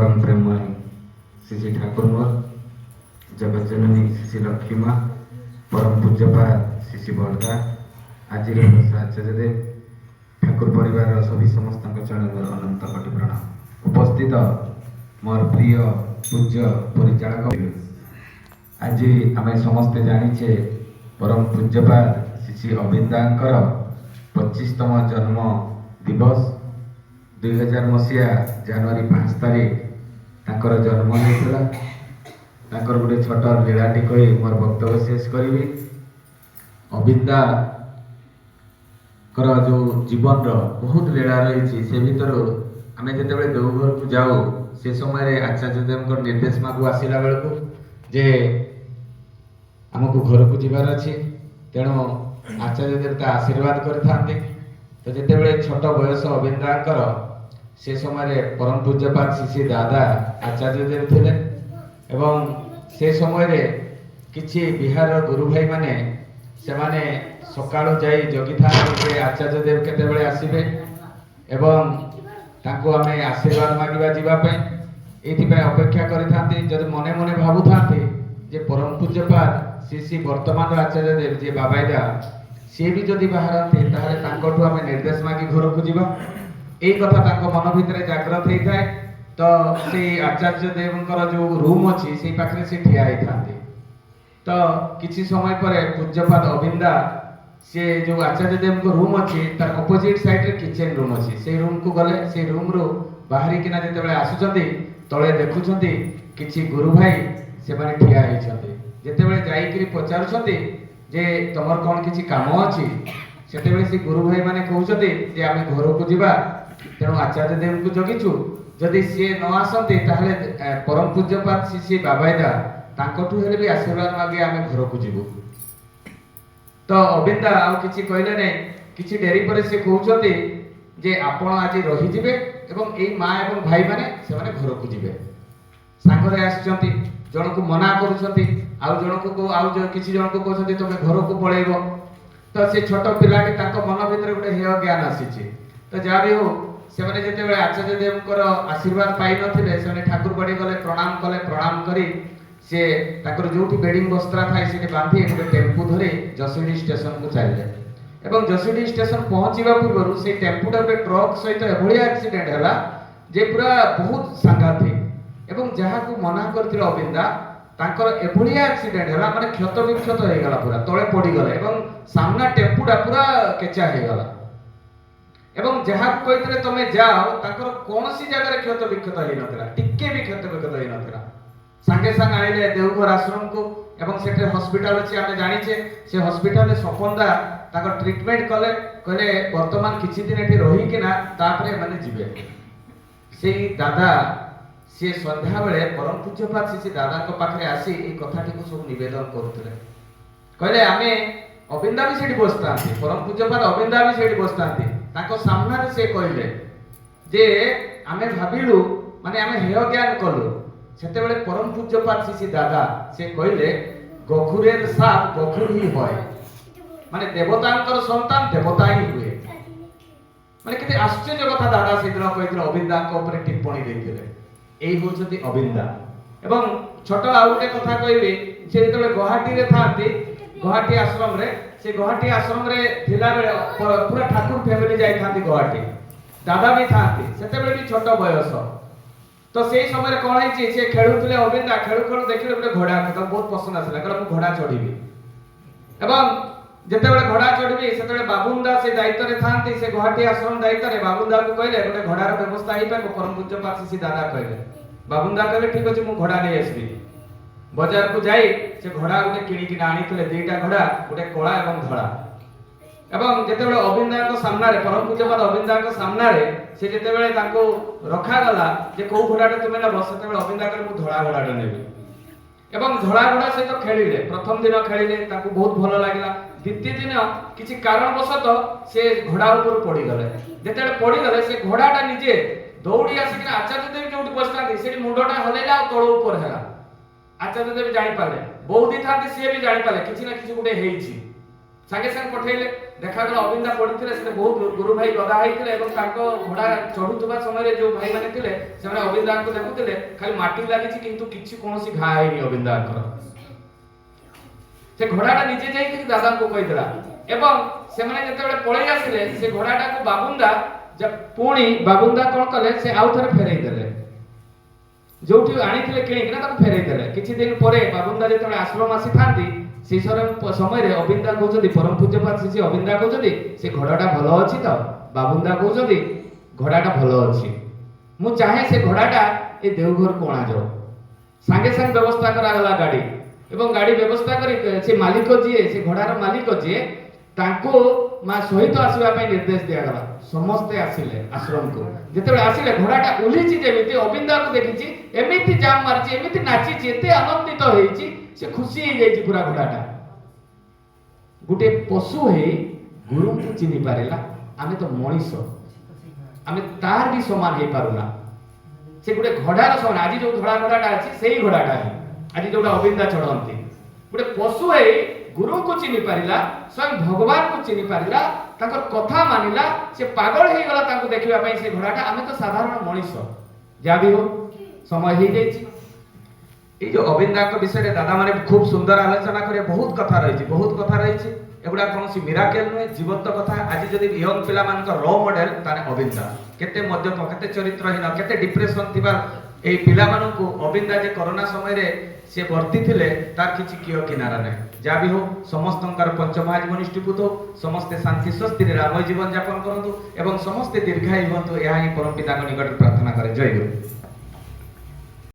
परम प्रेममय श्री श्री ठाकुर मोर जगत जननी श्री श्री लक्ष्मी माँ परम पूज्यपाद श्री श्री बड़दा आज आचार्य ठाकुर परिवार सभी समस्त चरण अनंत कोटि प्रणाम। उपस्थित मोर प्रिय पूज्य परिचालक आज आम समस्ते जानीचे परम पूज्यपाद श्री श्री अविंदांकर 25तम जन्म दिवस 2000 मसीहा जनवरी 5 तारीख ताकर जन्म होता। ताकर गोटे छोट लीलाटी कही मोर वक्तव्य शेष करी। अविंदा कर जो जीवन बहुत लीला रही से भर आम जो देवघर को जाऊ से समय आचार्य देव निर्देश मागू आसला बेलू जे आमको घर को जीवार अच्छे तेणु आचार्य देवता आशीर्वाद करते। तो जिते छोट बयस अविंदाकर से समय परम पूज्यपाद श्री श्री दादा आचार्य देव थे एवं से समय किछि बिहार गुरु भाई माने से माने सकाळु जाई जगी था आचार्य देव केतेबेले आसीबे एवं तांको आमे आशीर्वाद मागिबा जीवा पे एथि पे अपेक्षा करि थांती। जदि मने मने भाबु थांती जे परम पूज्यपाद श्री श्री वर्तमान आचार्य देव जे बाबाईदा सी भी जदि बाहरती ताहले तांकोठु आमे निर्देश मागी घर को जीवा एई कथा तांको मन भितरे जागृत हेई थाए। तो से आचार्य देवंकर जो रूम अछि से पाखरे से ठिया हेई थांती। तो किछि समय पर पूज्यपाद अविंदा से जो आचार्य देव को रूम अच्छी तार अपोजिट साइड रे किचन रूम अच्छी से रूम को गले से रूम रो बाहरी किना जते बेले आसुचंती तळे देखुचंती किछि गुरु भाई से माने ठिया हेई छंती। जते बेले जाई करी पचारुचंती जे तमर कोन किछि काम अछि सेते बेले से गुरु भाई माने कहउचंती जे आमे घर को जीवा तेणु आचार्य देव को जगिछु जदि से न आसंती ताहले परम पूज्यपाद श्री श्री बाबाईदा तांकोठु हेले भी आशीर्वाद मागे आमे घर को जीवु। तो अविंदा आउ किछि कहले नै किछि डेरी पर से कहउचंती जे आपण आज रहि जिवे एवं एई मां एवं भाई माने से माने घर को जिवे सांगरे आछंती जण को मना करूछंती आउ जण को आउ जो किछि जण को कहउछंती तमे घर को पळेइबो। तो से छोट पिलाटी ताको मन भितर गोटे हेय ज्ञान आसीछि। तो जा भी हो से माने जते बेले आचार्य देवकर आशीर्वाद पाई नथिले से माने ठाकुर बाड़ी गले प्रणाम करी से ताकर जोठी बेडिंग बस्त्रा थाई से बांधी एक टेम्पू धरे जसीडी स्टेशन को चलले एवं जसीडी स्टेशन पहुंचीबा पूर्व से टेम्पूटा गोटे ट्रक सहित एभली एक्सीडेंट हैला जे पूरा बहुत सांघातिक एवं जहा को मना करथिल अविंदा ताकर एभली एक्सीडेंट हैला माने क्षत विक्षत हो गेला पूरा तळे पड़ी गले एवं सामना टेम्पूटा पूरा केचा हो गला एवं जहा को कहितले तमे जाओ ताकर कोनसी जगह रे क्षत विक्षत होई नथला टिके भी क्षत विक्षत होई नथला संगे संग आइले देवघर आश्रम को एवं सेठे हॉस्पिटल अछि आमे जानिछे से हॉस्पिटल में सपनदा ताकर ट्रीटमेंट कले कहले वर्तमान किछि दिन एठी रही कि ना तापरे माने जिवे सेई दादा से संध्या बेले परम पूज्यपाद श्री दादा को पाखरे आसी ए कथाटी को सब निवेदन करथले। कहले आमे अविंदा भी सेठी बसतांती परम पूज्यपाद अविंदा भी सेठी बसतांती ताको सामना रे से कहले जे आमे भाबिलु माने आमे हेय ज्ञान कलु सेते बेले परम पूज्यपाद श्री दादा से कहले गखुरेर साप गखुर ही होय माने देवतांकर संतान देवता ही हुए माने केते आश्चर्य कथा दादा सेदिन कहिथिले अविंदा को ऊपर टिप्पणी देथिले एई होचती अविंदा। एवं छोट आ गोटे कथा कहबे से जेतबे गुवाहाटी रे थांती गुवाहाटी आश्रम रे से गुवाहाटी आश्रम रे थिला बेले पूरा ठाकुर फैमिली जाई थांती गुवाहाटी दादा भी थांती सेते बेले भी छोट बयस। तो सेई समय कोन हिची से खेलुतले अविंदा खेलु देखिले गोटे घोड़ा तो बहुत पसंद आसला कहला मु घोड़ा चढ़ीबी एवं जेते बेले घोड़ा चढ़ीबी सेते बेले बाबुंदा से दायित्व रे थांती से गुवाहाटी आश्रम दायित्व रे बाबुंदा को कहले गोटे घोड़ा रो व्यवस्था हेई पाको परम पूज्यपाद श्री दादा कहले बाबुंदा कहले ठीक अछि मु घोड़ा नै आसबी बाजार को जाई से घोड़ा गोटे किनी किना आनितले दुईटा घोड़ा गोटे कळा एवं धळा एवं जेते बेले अविंदा को सामना रे परम पूज्यपाद अविंदा को सामना रे से जेते बेले ताको रखा गला जे को घोड़ाटा तुमे न बसते बेले अविंदा कहले मु धळा घोड़ाटा नेबी एवं धळा घोड़ा सहित खेलिले प्रथम दिन खेलिले ताको बहुत भलो लागिला द्वितीय दिन किछि कारणवशत से घोड़ा ऊपर पड़ी गले जेते पड़ी गले से घोड़ाटा निजे दौड़ी आसी आचार्य देव जोटी बसतांती सेठी मुंडटा हलेला तळ ऊपर हेला आचार्य देव जानि पाले बौदी थांती से भी जानि पाले किछि ना किछि गुटे हेइछि ସାଙ୍ଗେ ସାଙ୍ଗେ ପଠେଇଲେ। ଦେଖାଗଲା ଅବିନ୍ଦା ପଡ଼ିଥିଲେ, ସେ ବହୁତ ଗୁରୁ ଭାଇ ଗଦା ହେଇଥିଲେ ଏବଂ ତାଙ୍କ ଘୋଡ଼ା ଚଢୁଥିବା ସମୟରେ ଯୋଉ ଭାଇମାନେ ଥିଲେ ସେମାନେ ଅବିନ୍ଦାଙ୍କୁ ଦେଖୁଥିଲେ, ଖାଲି ମାଟି ଲାଗିଛି କିନ୍ତୁ କିଛି କୌଣସି ଘା ହେଇନି ଅବିନ୍ଦାଙ୍କର। ସେ ଘୋଡ଼ାଟା ନିଜେ ଯାଇକି ଦାଦାଙ୍କୁ କହିଥିଲା ଏବଂ ସେମାନେ ଯେତେବେଳେ ପଳେଇ ଆସିଲେ ସେ ଘୋଡ଼ାଟାକୁ ବାବୁନ୍ଦା ପୁଣି ବାବୁନ୍ଦା କଣ କଲେ, ସେ ଆଉ ଥରେ ଫେରେଇ ଦେଲେ, ଯୋଉଠି ଆଣିଥିଲେ କିଣିକିନା ତାକୁ ଫେରେଇ ଦେଲେ। କିଛି ଦିନ ପରେ ବାବୁନ୍ଦା ଯେତେବେଳେ ଆଶ୍ରମ ଆସିଥାନ୍ତି সেই ସମୟରେ ଅବିନ୍ଦା କହୁଛନ୍ତି, ପରମ ପୂଜ୍ୟପାଦ ଶ୍ରୀ ଅବିନ୍ଦା କହୁଛନ୍ତି ସେ ଘୋଡ଼ାଟା ଭଲ ଅଛି ତ? ବାବୁନ୍ଦା କହୁଛନ୍ତି ଘୋଡ଼ାଟା ଭଲ ଅଛି, ମୁଁ ଚାହେଁ ସେ ଘୋଡ଼ାଟା ଏ ଦେଓଘରକୁ ଅଣାଯାଉ। ସାଙ୍ଗେ ସାଙ୍ଗେ ବ୍ୟବସ୍ଥା କରାଗଲା ଗାଡ଼ି ଏବଂ ଗାଡ଼ି ବ୍ୟବସ୍ଥା କରି ସେ ମାଲିକ ଯିଏ, ସେ ଘୋଡ଼ାର ମାଲିକ ଯିଏ, ତାଙ୍କୁ ମା ସହିତ ଆସିବା ପାଇଁ ନିର୍ଦ୍ଦେଶ ଦିଆଗଲା। ସମସ୍ତେ ଆସିଲେ ଆଶ୍ରମକୁ। ଯେତେବେଳେ ଆସିଲେ ଘୋଡ଼ାଟା ଓହ୍ଲିଛି, ଯେମିତି ଅବିନ୍ଦାକୁ ଦେଖିଛି ଏମିତି ଜାମ୍ ମାରିଛି, ଏମିତି ନାଚିଛି, ଏତେ ଆନନ୍ଦିତ ହେଇଛି, ସେ ଖୁସି ହେଇଯାଇଛି ପୁରା। ଘୋଡ଼ାଟା ଗୋଟେ ପଶୁ ହେଇ ଗୁରୁଙ୍କୁ ଚିହ୍ନି ପାରିଲା। ଆମେ ତ ମଣିଷ, ଆମେ ତାର ବି ସମାନ ହେଇପାରୁନା। ସେ ଗୋଟେ ଘୋଡ଼ାର ସମାନ। ଆଜି ଯୋଉ ଧଳା ଘୋଡ଼ାଟା ଅଛି ସେଇ ଘୋଡ଼ାଟା ହିଁ ଆଜି ଯୋଉଟା ଅବିନ୍ଦା ଚଢ଼ନ୍ତି। ଗୋଟେ ପଶୁ ହେଇ ଗୁରୁଙ୍କୁ ଚିହ୍ନି ପାରିଲା, ସ୍ୱୟଂ ଭଗବାନଙ୍କୁ ଚିହ୍ନି ପାରିଲା, ତାଙ୍କର କଥା ମାନିଲା, ସେ ପାଗଳ ହେଇଗଲା ତାଙ୍କୁ ଦେଖିବା ପାଇଁ ସେ ଘୋଡ଼ାଟା। ଆମେ ତ ସାଧାରଣ ମଣିଷ। ଯାହା ବି ହଉ ସମୟ ହେଇଯାଇଛି। এই যে অবিন্দাଙ୍କ ବିଷୟରେ ଦାଦା ମାନେ খুব সুন্দর আলোচনা করে। বহুত কথা রয়েছে, বহুত কথা রয়েছে। এগুলা কোনসি মিরাকেল নয়, জীবন্ত কথা। আজি যদি ইয়ং পিলাମାନଙ୍କ র মডেল তানে অবিন্দা। কেতে মদ্যপ, কেতে চরিত্রহীন, কেতে ডিপ্রেশন থিবা এই পিলাମାନଙ୍କୁ অবিন্দা যে করোনা সময়ে সে ভর্তি থিলে তার কিছু কিয় কিনারা নাই। যা বি হোক সমস্তଙ୍କର পঞ্চমহাজীবন নিষ্ঠিভূত হোক, সমস্তে শান্তি স্বস্তিরে রাময় জীবন যাপন করন্তু এবং সমস্তে দীর্ঘায়ু হুଅନ୍ତୁ। ଏହା ହିଁ ପରମ ପିତାଙ୍କ ନିକଟରେ ପ୍ରାର୍ଥନା କରେ। ଜୟ ଗୁରୁ।